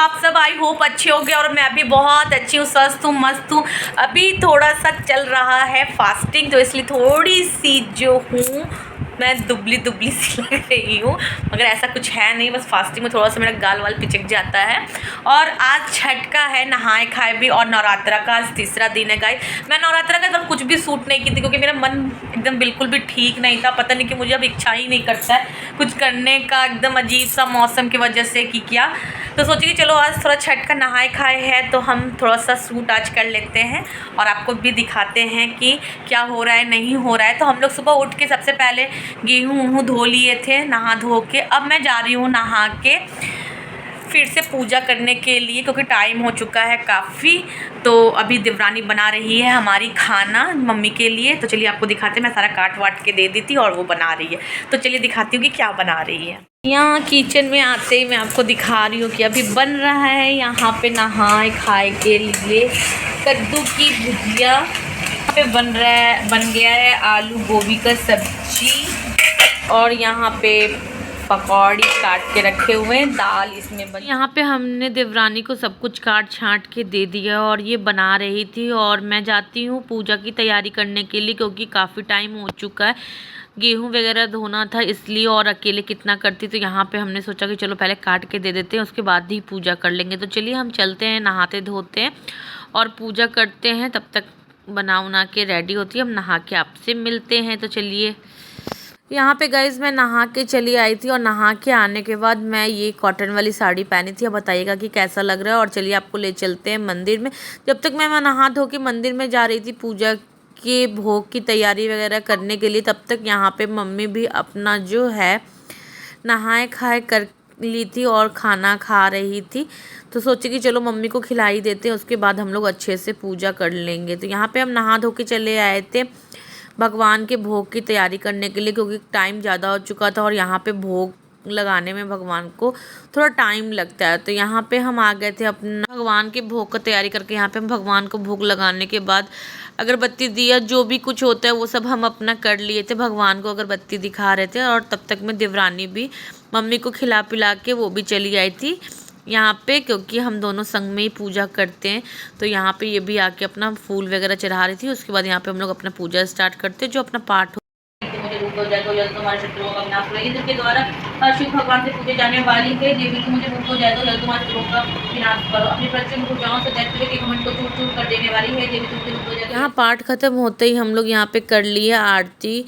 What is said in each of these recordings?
आप सब I hope अच्छे होंगे और मैं भी बहुत अच्छी हूँ, स्वस्थ हूँ, मस्त हूँ। अभी थोड़ा सा चल रहा है फास्टिंग, तो इसलिए थोड़ी सी जो हूँ मैं दुबली दुबली सी लग रही हूँ, मगर ऐसा कुछ है नहीं, बस फास्टिंग में थोड़ा सा मेरा गाल वाल पिचक जाता है। और आज छठ का है, नहाए खाए भी, और नवरात्रा का आज तीसरा दिन है गाइस। मैं नवरात्रा का तो कुछ भी सूट नहीं की थी क्योंकि मेरा मन एकदम बिल्कुल भी ठीक नहीं था। पता नहीं कि मुझे अब इच्छा ही नहीं करता है कुछ करने का, एकदम अजीब सा मौसम की वजह से कि क्या। तो सोची कि चलो आज थोड़ा छठ का नहाए खाए है तो हम थोड़ा सा सूट आज कर लेते हैं और आपको भी दिखाते हैं कि क्या हो रहा है नहीं हो रहा है। तो हम लोग सुबह उठ के सबसे पहले गेहूँ धो लिए थे, नहा धो के अब मैं जा रही हूँ नहा के फिर से पूजा करने के लिए क्योंकि टाइम हो चुका है काफ़ी। तो अभी देवरानी बना रही है हमारी खाना मम्मी के लिए, तो चलिए आपको दिखाते हैं। मैं सारा काट वाट के दे दी थी और वो बना रही है, तो चलिए दिखाती हूँ कि क्या बना रही है। यहाँ किचन में आते ही मैं आपको दिखा रही हूँ कि अभी बन रहा है यहाँ पे नहाए खाए के लिए कद्दू की भुजिया। यहाँ पे बन गया है आलू गोभी का सब्जी, और यहाँ पे पकौड़ी काट के रखे हुए हैं, दाल इसमें बन। यहाँ पे हमने देवरानी को सब कुछ काट छांट के दे दिया और ये बना रही थी, और मैं जाती हूँ पूजा की तैयारी करने के लिए क्योंकि काफ़ी टाइम हो चुका है, गेहूं वगैरह धोना था इसलिए, और अकेले कितना करती। तो यहाँ पे हमने सोचा कि चलो पहले काट के दे देते हैं, उसके बाद ही पूजा कर लेंगे। तो चलिए हम चलते हैं, नहाते धोते हैं और पूजा करते हैं। तब तक बना उना के रेडी होती है, हम नहा के आपसे मिलते हैं। तो चलिए यहाँ पे गाइज मैं नहा के चली आई थी, और नहा के आने के बाद मैं ये कॉटन वाली साड़ी पहनी थी। अब बताइएगा कि कैसा लग रहा है, और चलिए आपको ले चलते हैं मंदिर में। जब तक मैं नहा धो के मंदिर में जा रही थी पूजा के भोग की तैयारी वगैरह करने के लिए, तब तक यहाँ पे मम्मी भी अपना जो है नहाए खाए कर ली थी और खाना खा रही थी। तो सोचे कि चलो मम्मी को खिला ही देते हैं, उसके बाद हम लोग अच्छे से पूजा कर लेंगे। तो यहाँ पे हम नहा धो के चले आए थे भगवान के भोग की तैयारी करने के लिए क्योंकि टाइम ज़्यादा हो चुका था, और यहाँ पे भोग लगाने में भगवान को थोड़ा टाइम लगता है। तो यहाँ पे हम आ गए थे अपना भगवान के भोग का तैयारी करके। यहाँ पे हम भगवान को भोग लगाने के बाद अगरबत्ती दिया, जो भी कुछ होता है वो सब हम अपना कर लिए थे, भगवान को अगरबत्ती दिखा रहे थे। और तब तक में देवरानी भी मम्मी को खिला पिला के वो भी चली आई थी यहाँ पे, क्योंकि हम दोनों संग में ही पूजा करते हैं। तो यहाँ पे ये भी आके अपना फूल वगैरह चढ़ा रही थी। उसके बाद यहाँ पे हम लोग अपना पूजा स्टार्ट करते हैं, जो अपना पाठ मुझे रुक हो जाए तो जल्द तुम्हारे शत्रुओं का विनाश हो। इंद्र के द्वारा शिव भगवान से पूजे जाने वाली है देवी की मुझे रुक हो जाए तो जल्द तुम्हारे शत्रुओं का विनाश करो। अपने प्रचंड भुजाओं से दैत्य के घमंड को चूर चूर कर देने वाली है देवी तुमसे रुक हो जाए। यहाँ पाठ खत्म होते ही हम लोग यहाँ पे कर लिए आरती।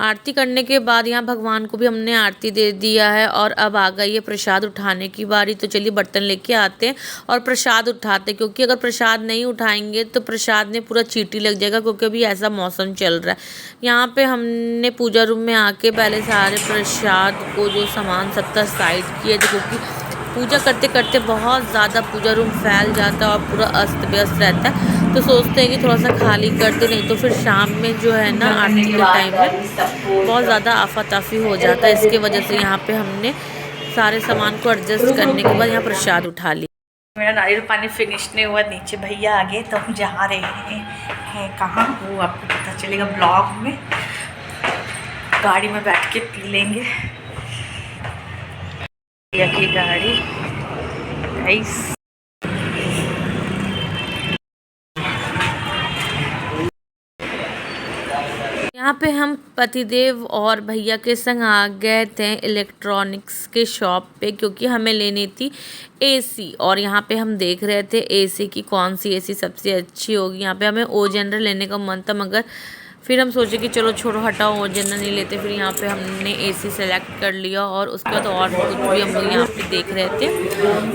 आरती करने के बाद यहाँ भगवान को भी हमने आरती दे दिया है, और अब आ गई है प्रसाद उठाने की बारी। तो चलिए बर्तन लेके आते हैं और प्रसाद उठाते हैं, क्योंकि अगर प्रसाद नहीं उठाएंगे तो प्रसाद में पूरा चींटी लग जाएगा, क्योंकि अभी ऐसा मौसम चल रहा है। यहाँ पे हमने पूजा रूम में आके पहले सारे प्रसाद को जो सामान सबका साइड किया, क्योंकि पूजा करते करते बहुत ज़्यादा पूजा रूम फैल जाता है और पूरा अस्त व्यस्त रहता है। तो सोचते हैं कि थोड़ा सा खाली कर दे, नहीं तो फिर शाम में जो है ना आरती के टाइम में बहुत ज़्यादा आफाताफी हो जाता है। इसके वजह से यहाँ पे हमने सारे सामान को एडजस्ट करने के बाद यहाँ प्रसाद उठा लिया। मेरा नारियल पानी फिनिश नहीं हुआ, नीचे भैया आ गए, तो हम जा रहे हैं कहाँ वो आपको पता चलेगा ब्लॉग में। गाड़ी में बैठ के पी लेंगे भैया की गाड़ी। यहाँ पे हम पतिदेव और भैया के संग आ गए थे इलेक्ट्रॉनिक्स के शॉप पे, क्योंकि हमें लेनी थी एसी। और यहाँ पे हम देख रहे थे एसी की कौन सी एसी सबसे अच्छी होगी। यहाँ पे हमें ओ जनरल लेने का मन था, मगर फिर हम सोचे कि चलो छोड़ो हटाओ ओ जनरल नहीं लेते। फिर यहाँ पे हमने एसी सेलेक्ट कर लिया, और उसके बाद और कुछ भी हम लोग यहाँ पे देख रहे थे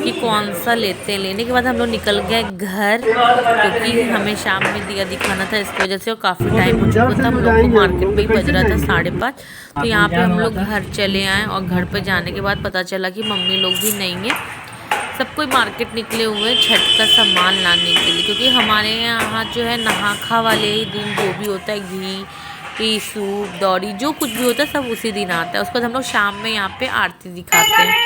कि कौन सा लेते हैं। लेने के बाद हम लोग निकल गए घर, क्योंकि हमें शाम में दिया दिखाना था, इसकी वजह से, और काफ़ी टाइम हो चुका था। हम लोग को मार्केट में ही बज रहा था 5:30। तो यहाँ पे हम लोग घर चले आए, और घर पर जाने के बाद पता चला कि मम्मी लोग भी नहीं है, सब कोई मार्केट निकले हुए हैं छठ का सामान लाने के लिए। क्योंकि हमारे यहाँ जो है नहा खा वाले ही दिन जो भी होता है, घी सूप दौड़ी जो कुछ भी होता है सब उसी दिन आता है। उसके बाद हम लोग शाम में यहाँ पे आरती दिखाते हैं।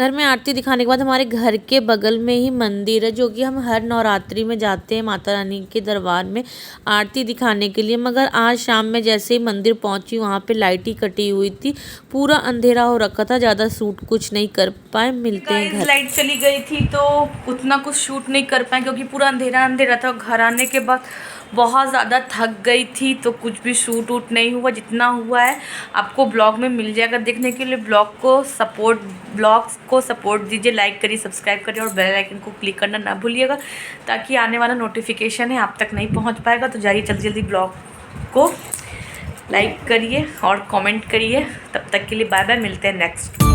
घर में आरती दिखाने के बाद हमारे घर के बगल में ही मंदिर है, जो कि हम हर नवरात्रि में जाते हैं माता रानी के दरबार में आरती दिखाने के लिए। मगर आज शाम में जैसे ही मंदिर पहुंची, वहां पे लाइट ही कटी हुई थी, पूरा अंधेरा हो रखा था, ज़्यादा शूट कुछ नहीं कर पाए। मिलते हैं घर। लाइट चली गई थी तो उतना कुछ शूट नहीं कर पाए, क्योंकि पूरा अंधेरा अंधेरा था। घर आने के बाद बहुत ज़्यादा थक गई थी, तो कुछ भी शूट वूट नहीं हुआ। जितना हुआ है आपको ब्लॉग में मिल जाएगा देखने के लिए। ब्लॉग्स को सपोर्ट दीजिए, लाइक करिए, सब्सक्राइब करिए और बेल आइकन को क्लिक करना ना भूलिएगा, ताकि आने वाला नोटिफिकेशन है आप तक नहीं पहुंच पाएगा। तो जाइए जल्दी जल्दी ब्लॉग को लाइक करिए और कमेंट करिए। तब तक के लिए बाय बाय, मिलते हैं नेक्स्ट।